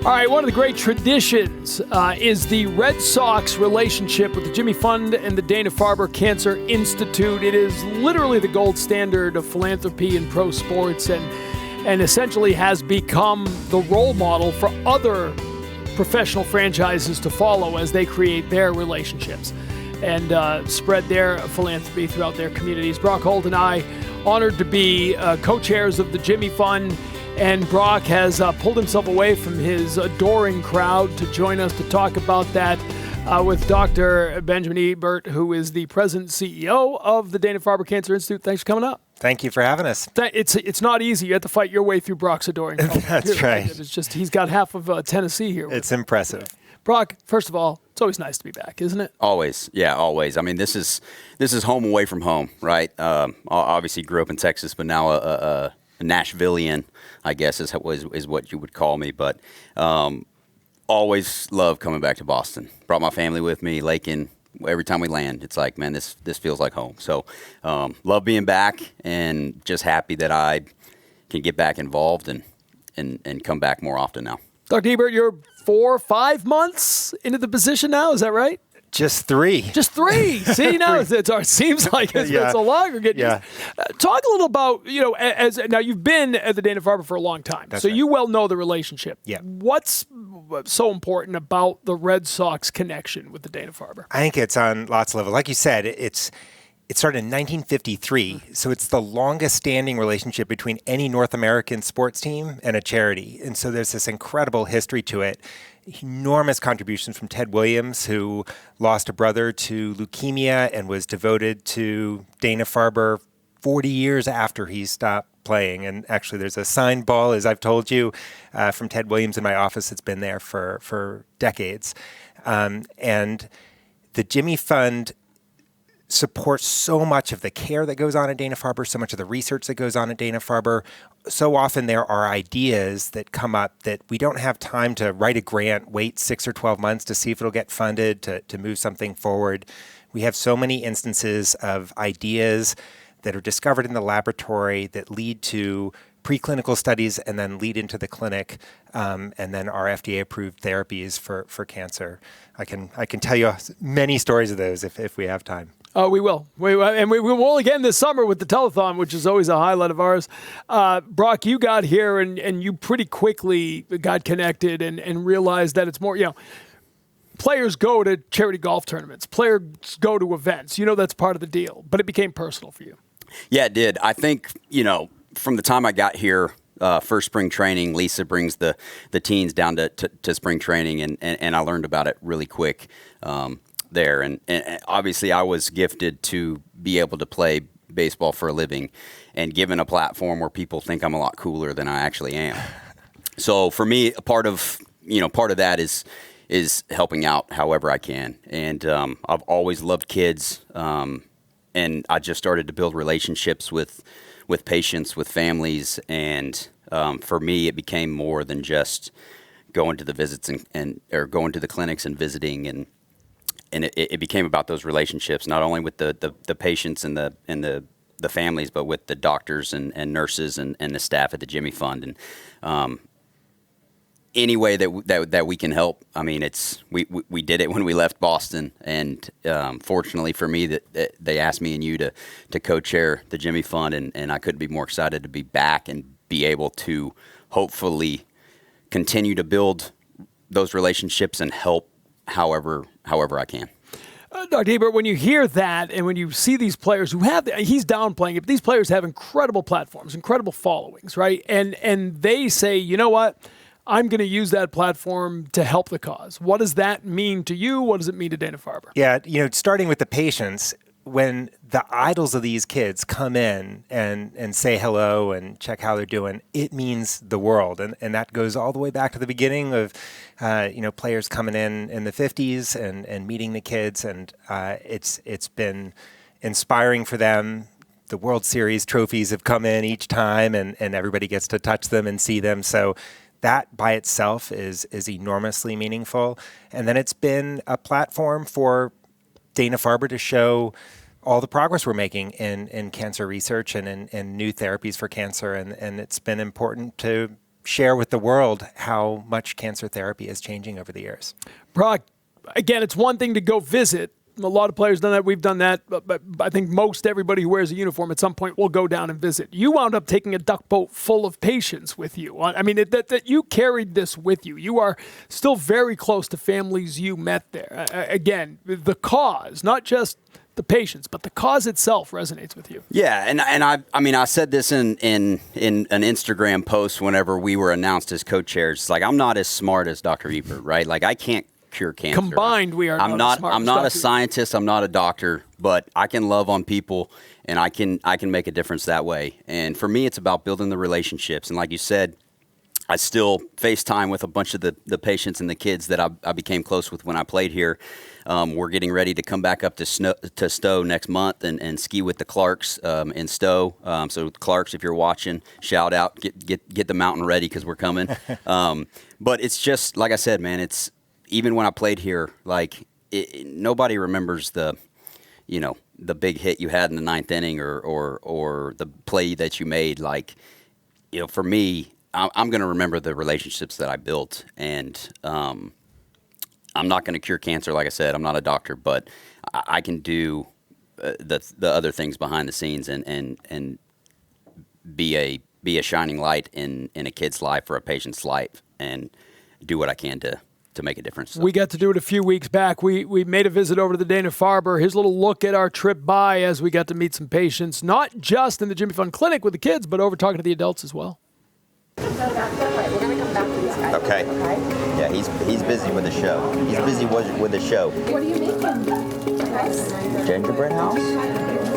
All right, one of the great traditions is the Red Sox relationship with the Jimmy Fund and the Dana-Farber Cancer Institute. It is literally the gold standard of philanthropy in pro sports and essentially has become the role model for other professional franchises to follow as they create their relationships and spread their philanthropy throughout their communities. Brock Holt and I, honored to be co-chairs of the Jimmy Fund. And Brock has pulled himself away from his adoring crowd to join us to talk about that with Dr. Benjamin Ebert, who is the president and CEO of the Dana-Farber Cancer Institute. Thanks for coming up. Thank you for having us. It's not easy. You have to fight your way through Brock's adoring crowd. That's right. It's just he's got half of Tennessee here. It's impressive. Brock, first of all, it's always nice to be back, isn't it? Always. Yeah, always. I mean, this is home away from home, right? Obviously grew up in Texas, but now a Nashvilleian, I guess, is what you would call me. But always love coming back to Boston. Brought my family with me. Lakin, every time we land, it's like, man, this feels like home. So love being back and just happy that I can get back involved and come back more often now. Dr. Ebert, you're 4 or 5 months into the position now. Is that right? Just 3. Just 3. See, now it seems like it's been so long. You're getting talk a little about, as now you've been at the Dana-Farber for a long time. That's so right. You well know the relationship. Yeah. What's so important about the Red Sox connection with the Dana-Farber? I think it's on lots of levels. Like you said, it started in 1953, so it's the longest standing relationship between any North American sports team and a charity. And so there's this incredible history to it. Enormous contributions from Ted Williams, who lost a brother to leukemia and was devoted to Dana-Farber 40 years after he stopped playing. And actually, there's a signed ball, as I've told you, from Ted Williams in my office. It's been there for decades. And the Jimmy Fund supports so much of the care that goes on at Dana-Farber, so much of the research that goes on at Dana-Farber. So often there are ideas that come up that we don't have time to write a grant, wait 6 or 12 months to see if it'll get funded to move something forward. We have so many instances of ideas that are discovered in the laboratory that lead to preclinical studies and then lead into the clinic, and then our FDA-approved therapies for cancer. I can tell you many stories of those if we have time. We will. And we will again this summer with the telethon, which is always a highlight of ours. Brock, you got here and you pretty quickly got connected and realized that it's more, players go to charity golf tournaments. Players go to events. That's part of the deal. But it became personal for you. Yeah, it did. I think, from the time I got here, first spring training, Lisa brings the teens down to spring training, and I learned about it really quick there. And obviously I was gifted to be able to play baseball for a living and given a platform where people think I'm a lot cooler than I actually am. So for me, a part of that is helping out however I can. And I've always loved kids. And I just started to build relationships with patients, with families. And for me, it became more than just going to the visits or going to the clinics and visiting. And it became about those relationships, not only with the patients and the families, but with the doctors and nurses and the staff at the Jimmy Fund. And any way that we can help. I mean, we did it when we left Boston, and fortunately for me that they asked me and you to co-chair the Jimmy Fund, and I couldn't be more excited to be back and be able to hopefully continue to build those relationships and help however I can. Dr. Ebert, when you hear that and when you see these players who he's downplaying it, but these players have incredible platforms, incredible followings, right? And they say, you know what? I'm going to use that platform to help the cause. What does that mean to you? What does it mean to Dana-Farber? Yeah, starting with the patients, when the idols of these kids come in and say hello and check how they're doing, it means the world. And that goes all the way back to the beginning of, players coming in the 50s and meeting the kids. And it's been inspiring for them. The World Series trophies have come in each time and everybody gets to touch them and see them. So that by itself is enormously meaningful. And then it's been a platform for Dana-Farber to show all the progress we're making in cancer research and in new therapies for cancer. And it's been important to share with the world how much cancer therapy is changing over the years. Brock, again, it's one thing to go visit. A lot of players done that. We've done that. But I think most everybody who wears a uniform at some point will go down and visit. You wound up taking a duck boat full of patients with you. I mean, that you carried this with you. You are still very close to families you met there. Again, the cause, not just the patients, but the cause itself resonates with you. Yeah, and I mean, I said this in an Instagram post whenever we were announced as co-chairs. It's like, I'm not as smart as Dr. Ebert, right? Like, I can't cure cancer. Combined, we are I'm not as smart I'm as not Dr. a scientist. I'm not a doctor, but I can love on people, and I can make a difference that way. And for me, it's about building the relationships. And like you said, I still FaceTime with a bunch of the patients and the kids that I became close with when I played here. We're getting ready to come back up to Stowe next month and ski with the Clarks in Stowe. So Clarks, if you're watching, shout out, get the mountain ready because we're coming. But it's just, like I said, man, it's, even when I played here, like nobody remembers the big hit you had in the ninth inning or the play that you made. Like, for me, I'm going to remember the relationships that I built, and I'm not going to cure cancer. Like I said, I'm not a doctor, but I can do the other things behind the scenes and be a shining light in a kid's life or a patient's life, and do what I can to make a difference. We got to do it a few weeks back. We made a visit over to the Dana-Farber. His little look at our trip by as we got to meet some patients, not just in the Jimmy Fund Clinic with the kids, but over talking to the adults as well. We're going to come back to this guy. Okay. Yeah, he's busy with the show. He's busy with the show. What are you making? Nice. Gingerbread house?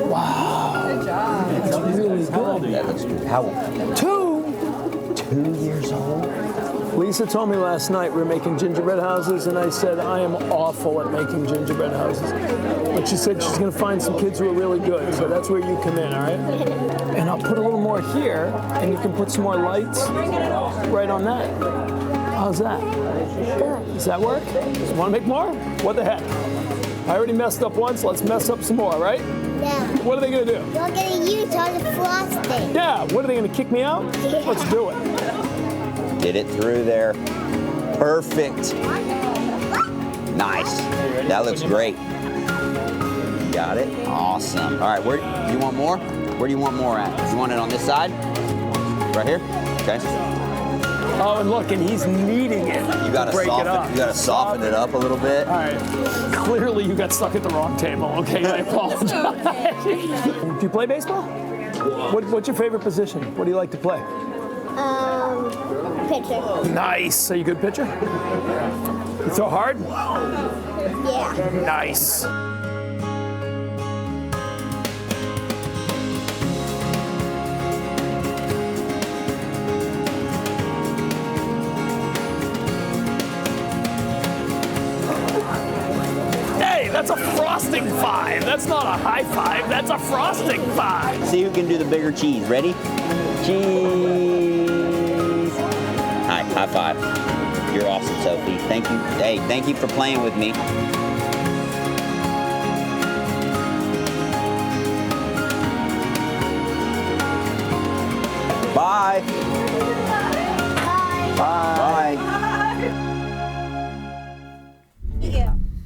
Wow. Good job. It's really good. That looks good. How old? 2 years old? Lisa told me last night we were making gingerbread houses, and I said, I am awful at making gingerbread houses. But she said she's going to find some kids who are really good, so that's where you come in, all right? And I'll put a little more here, and you can put some more lights right on that. How's that? Does that work? Want to make more? What the heck? I already messed up once, let's mess up some more, right? Yeah. What are they going to do? We're going to use all the frosting. Yeah, what are they going to kick me out? Let's do it. Get it through there. Perfect. Nice. That looks great. Got it. Awesome. All right, where do you want more? Where do you want more at? You want it on this side? Right here? Okay. Oh, and look, and he's kneading it. You gotta break soften. it up. You gotta soften it up a little bit. All right. Clearly, you got stuck at the wrong table. Okay, I apologize. Do you play baseball? What's your favorite position? What do you like to play? Pitcher. Nice. Are you a good pitcher? You throw hard? Yeah. Nice. Hey, that's a frosting 5. That's not a high 5. That's a frosting 5. See who can do the bigger cheese. Ready? Cheese. High five. You're awesome, Sophie. Thank you. Hey, thank you for playing with me. Bye. Bye.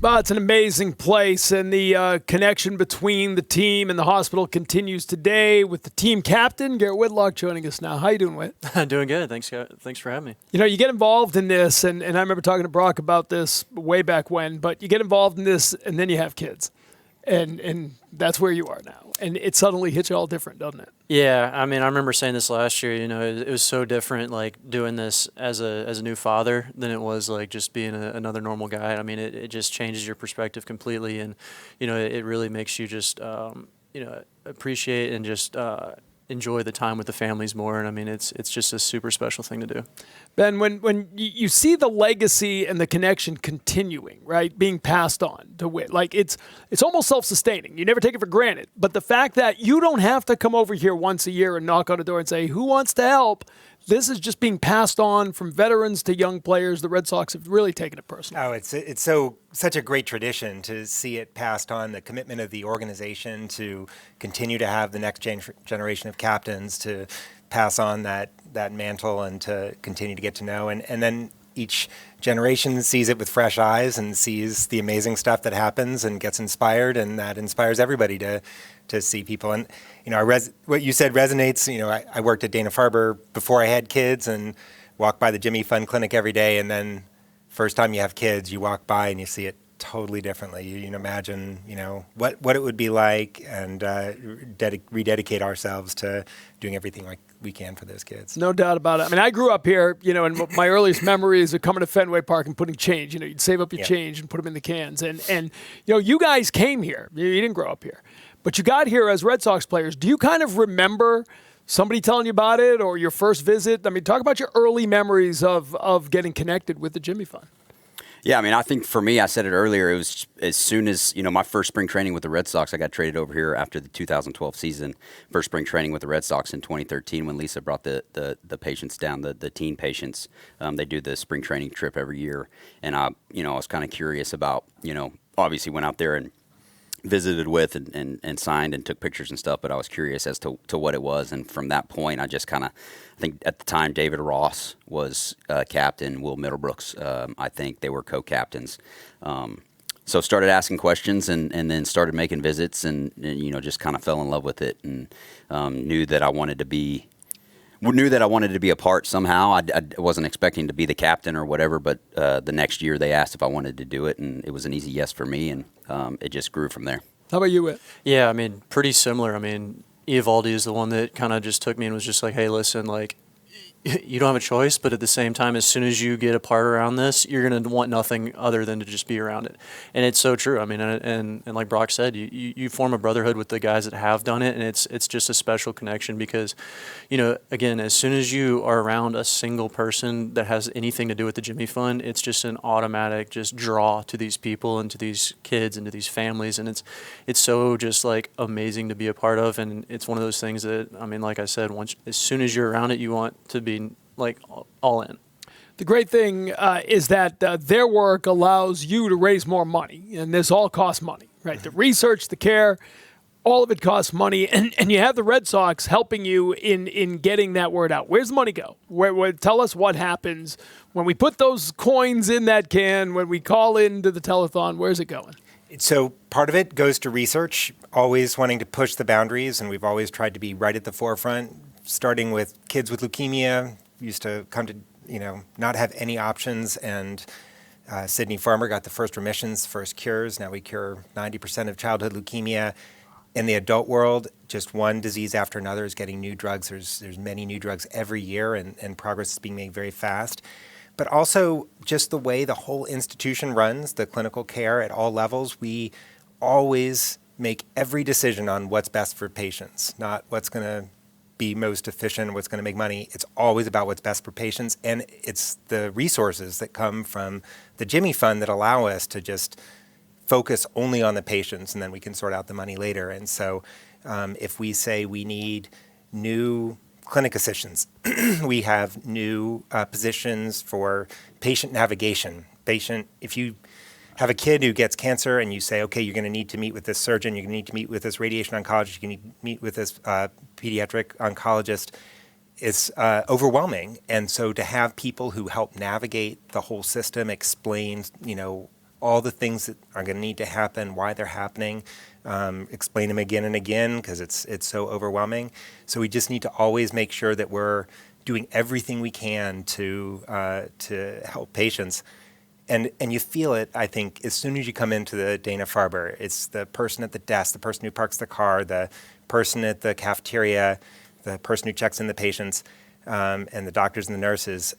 Bye. It's an amazing place, and the connection between the team and the hospital continues today with the team captain, Garrett Whitlock, joining us now. How you doing, Whit? Doing good. Thanks for having me. You know, you get involved in this, and I remember talking to Brock about this way back when, but you get involved in this, and then you have kids, and that's where you are now. And it suddenly hits you all different, doesn't it? Yeah, I mean, I remember saying this last year. You know, it was so different, like doing this as a new father than it was like just being another normal guy. I mean, it just changes your perspective completely, and you know, it really makes you just appreciate and just enjoy the time with the families more. And I mean, it's just a super special thing to do. Ben, when you see the legacy and the connection continuing, right, being passed on to Whit, like it's almost self-sustaining. You never take it for granted. But the fact that you don't have to come over here once a year and knock on a door and say, who wants to help? This is just being passed on from veterans to young players. The Red Sox have really taken it personal. Oh, it's such a great tradition to see it passed on, the commitment of the organization to continue to have the next generation of captains, to pass on that mantle and to continue to get to know. And then each generation sees it with fresh eyes and sees the amazing stuff that happens and gets inspired, and that inspires everybody to see people. And, what you said resonates. I worked at Dana-Farber before I had kids and walked by the Jimmy Fund Clinic every day. And then first time you have kids, you walk by and you see it totally differently. You imagine, what it would be like, and rededicate ourselves to doing everything like we can for those kids. No doubt about it. I mean, I grew up here, and my earliest memories of coming to Fenway Park and putting change. You'd save up your change and put them in the cans. And you guys came here. You didn't grow up here, but you got here as Red Sox players. Do you kind of remember somebody telling you about it, or your first visit? I mean, talk about your early memories of getting connected with the Jimmy Fund. Yeah, I mean, I think for me, I said it earlier, it was as soon as, my first spring training with the Red Sox, I got traded over here after the 2012 season. First spring training with the Red Sox in 2013 when Lisa brought the patients down, the teen patients. They do the spring training trip every year. And I was kind of curious about, obviously went out there and visited with and signed and took pictures and stuff, but I was curious as to what it was. And from that point, I just I think at the time, David Ross was captain, Will Middlebrooks, I think they were co-captains. So started asking questions and then started making visits and just kind of fell in love with it and knew that I wanted to be a part somehow. I wasn't expecting to be the captain or whatever, but the next year they asked if I wanted to do it, and it was an easy yes for me, and it just grew from there. How about you, Whit? Yeah, I mean, pretty similar. I mean, Eovaldi is the one that kind of just took me and was just like, hey, listen, like, you don't have a choice, but at the same time, as soon as you get a part around this, you're going to want nothing other than to just be around it. And it's so true. I mean, and like Brock said, you form a brotherhood with the guys that have done it, and it's just a special connection because, again, as soon as you are around a single person that has anything to do with the Jimmy Fund, it's just an automatic just draw to these people and to these kids and to these families, and it's so just like amazing to be a part of, and it's one of those things that, I mean, like I said, as soon as you're around it, you want to be like all in. The great thing is that their work allows you to raise more money, and this all costs money, right? The research, the care, all of it costs money, and you have the Red Sox helping you in getting that word out. Where's the money go? Tell us what happens when we put those coins in that can, when we call into the telethon. Where's it going? So part of it goes to research, always wanting to push the boundaries, and we've always tried to be right at the forefront, starting with kids with leukemia. Used to come to, not have any options, and Sidney Farmer got the first remissions, first cures. Now we cure 90% of childhood leukemia. In the adult world, just one disease after another is getting new drugs. There's many new drugs every year, and progress is being made very fast. But also just the way the whole institution runs, the clinical care at all levels, we always make every decision on what's best for patients, not what's going to be most efficient, what's going to make money. It's always about what's best for patients, and it's the resources that come from the Jimmy Fund that allow us to just focus only on the patients, and then we can sort out the money later. And so if we say we need new clinic assistants, we have new positions for patient navigation. If you have a kid who gets cancer and you say, okay, you're going to need to meet with this surgeon, you're going to need to meet with this radiation oncologist, you're going to need to meet with this pediatric oncologist, it's overwhelming. And so to have people who help navigate the whole system, explain, all the things that are going to need to happen, why they're happening, explain them again and again because it's so overwhelming. So we just need to always make sure that we're doing everything we can to help patients. And you feel it, I think, as soon as you come into the Dana-Farber. It's the person at the desk, the person who parks the car, the person at the cafeteria, the person who checks in the patients, and the doctors and the nurses.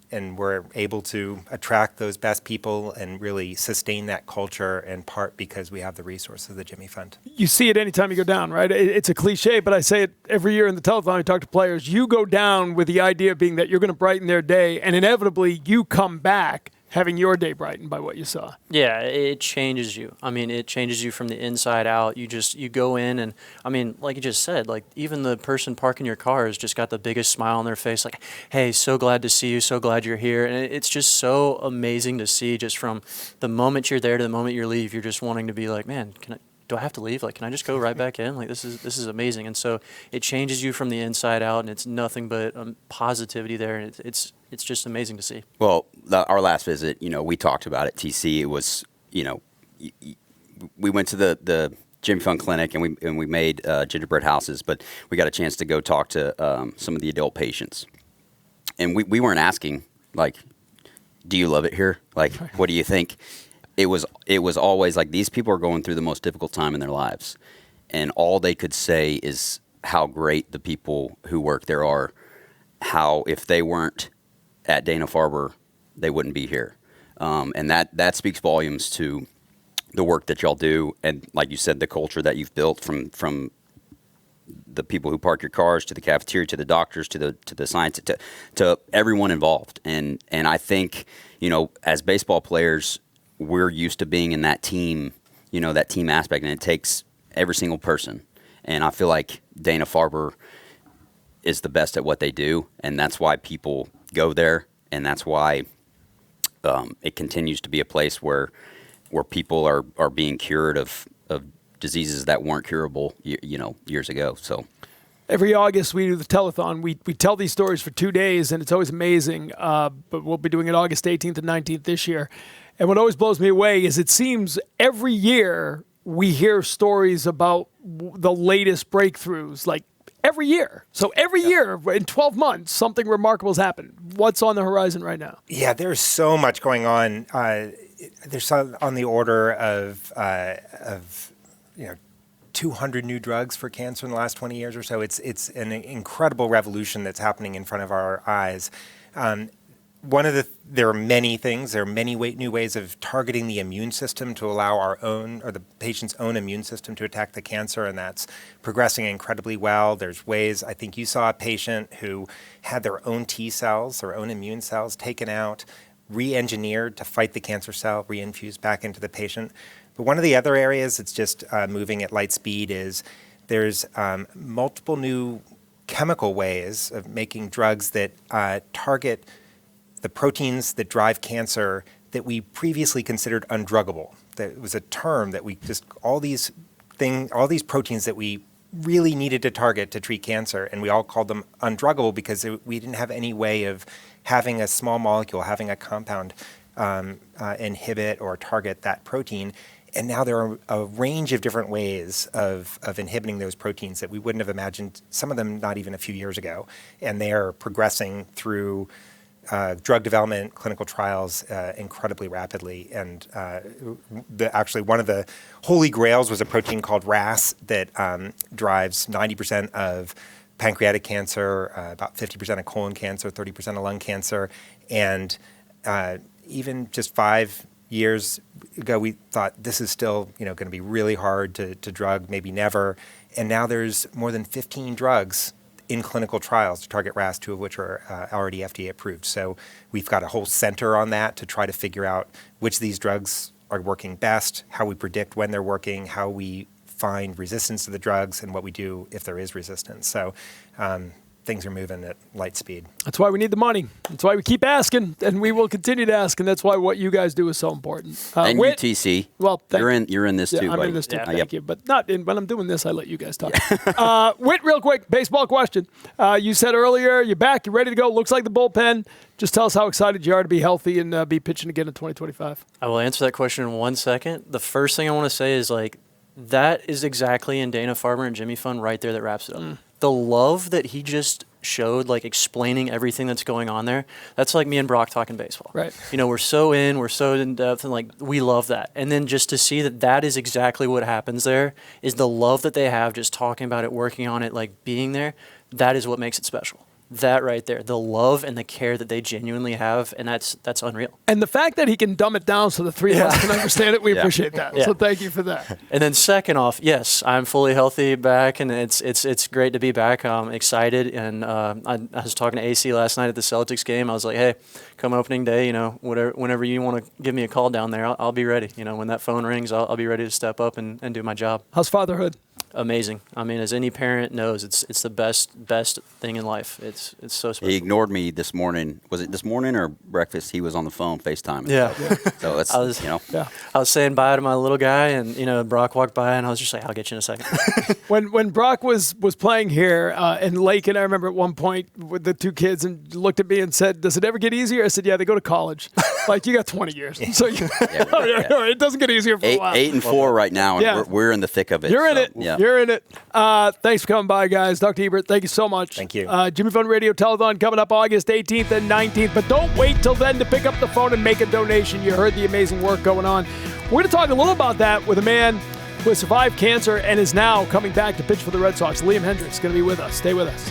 And we're able to attract those best people and really sustain that culture, in part because we have the resources of the Jimmy Fund. You see it anytime you go down, right? It's a cliche, but I say it every year in the telethon. I talk to players. You go down with the idea being that you're going to brighten their day, and inevitably you come back having your day brightened by what you saw. Yeah, it changes you. I mean, it changes you from the inside out. You go in and, I mean, like you just said, like even the person parking your car has just got the biggest smile on their face, like, hey, so glad to see you, so glad you're here. And it's just so amazing to see just from the moment you're there to the moment you leave, you're just wanting to be like, man, do I have to leave? Like, can I just go right back in? Like, this is amazing. And so it changes you from the inside out, and it's nothing but positivity there, and it's just amazing to see. Well, our last visit, we talked about it. TC, it was, we went to the Jimmy Fund Clinic and we made gingerbread houses, but we got a chance to go talk to some of the adult patients, and we weren't asking like, do you love it here? Like, what do you think? It was always like, these people are going through the most difficult time in their lives, and all they could say is how great the people who work there are. How if they weren't at Dana-Farber, they wouldn't be here, and that speaks volumes to the work that y'all do, and like you said, the culture that you've built from the people who park your cars to the cafeteria to the doctors to the science to everyone involved, and I think as baseball players, we're used to being in that team, that team aspect, and it takes every single person. And I feel like Dana-Farber is the best at what they do, and that's why people go there, and that's why it continues to be a place where people are being cured of diseases that weren't curable, years ago. So. Every August, we do the telethon. We tell these stories for 2 days, and it's always amazing. But we'll be doing it August 18th and 19th this year. And what always blows me away is it seems every year we hear stories about the latest breakthroughs, like every year. So every year, in 12 months, something remarkable has happened. What's on the horizon right now? Yeah, there's so much going on. There's some on the order of 200 new drugs for cancer in the last 20 years or so. It's an incredible revolution that's happening in front of our eyes. There are many things. There are many new ways of targeting the immune system to allow our own or the patient's own immune system to attack the cancer, and that's progressing incredibly well. There's ways. I think you saw a patient who had their own T cells, their own immune cells taken out, re-engineered to fight the cancer cell, reinfused back into the patient. But one of the other areas that's just moving at light speed is there's multiple new chemical ways of making drugs that target the proteins that drive cancer that we previously considered undruggable. That was a term that we just, all these proteins that we really needed to target to treat cancer, and we all called them undruggable because we didn't have any way of having a small molecule, having a compound inhibit or target that protein. And now there are a range of different ways of inhibiting those proteins that we wouldn't have imagined, some of them not even a few years ago. And they are progressing through drug development, clinical trials incredibly rapidly. And actually one of the holy grails was a protein called RAS that drives 90% of pancreatic cancer, about 50% of colon cancer, 30% of lung cancer. And even just 5 years ago, we thought this is still going to be really hard to drug, maybe never. And now there's more than 15 drugs in clinical trials to target RAS, 2 of which are already FDA approved. So we've got a whole center on that to try to figure out which of these drugs are working best, how we predict when they're working, how we find resistance to the drugs, and what we do if there is resistance. So things are moving at light speed. That's why we need the money. That's why we keep asking, and we will continue to ask, and that's why what you guys do is so important. And UTC, well, you're in this too, I'm buddy. in this too, thank yep. you. But not in, when I'm doing this, I let you guys talk. Whit, real quick, baseball question. You said earlier, you're back, you're ready to go. Looks like the bullpen. Just tell us how excited you are to be healthy and be pitching again in 2025. I will answer that question in 1 second. The first thing I want to say is, like, that is exactly in Dana-Farber and Jimmy Fund right there that wraps it up. The love that he just showed, like explaining everything that's going on there, that's like me and Brock talking baseball. Right. We're so in depth, and like we love that. And then just to see that is exactly what happens there, is the love that they have just talking about it, working on it, like being there, that is what makes it special. That right there, the love and the care that they genuinely have, and that's unreal. And the fact that he can dumb it down so the three of us can understand it, we appreciate that. So thank you for that. And then second off, yes, I'm fully healthy back, and it's great to be back. I'm excited, and I was talking to AC last night at the Celtics game. I was like, hey, come opening day, whenever you want to give me a call down there, I'll be ready. When that phone rings, I'll be ready to step up and do my job. How's fatherhood? Amazing. I mean, as any parent knows, it's the best thing in life. It's so special. He ignored me this morning. Was it this morning or breakfast? He was on the phone FaceTiming. Yeah. So that's, I was saying bye to my little guy, and Brock walked by, and I was just like, I'll get you in a second. When Brock was playing here in Lake, and I remember at one point with the two kids and looked at me and said, "Does it ever get easier?" I said, "Yeah, they go to college." Like, you got 20 years, so it doesn't get easier for a while. 8-4 right now, and we're in the thick of it. You're in it. Yeah. You're in it. Thanks for coming by, guys. Dr. Ebert, thank you so much. Thank you. Jimmy Fund Radio Telethon coming up August 18th and 19th. But don't wait till then to pick up the phone and make a donation. You heard the amazing work going on. We're going to talk a little about that with a man who has survived cancer and is now coming back to pitch for the Red Sox. Liam Hendriks is going to be with us. Stay with us.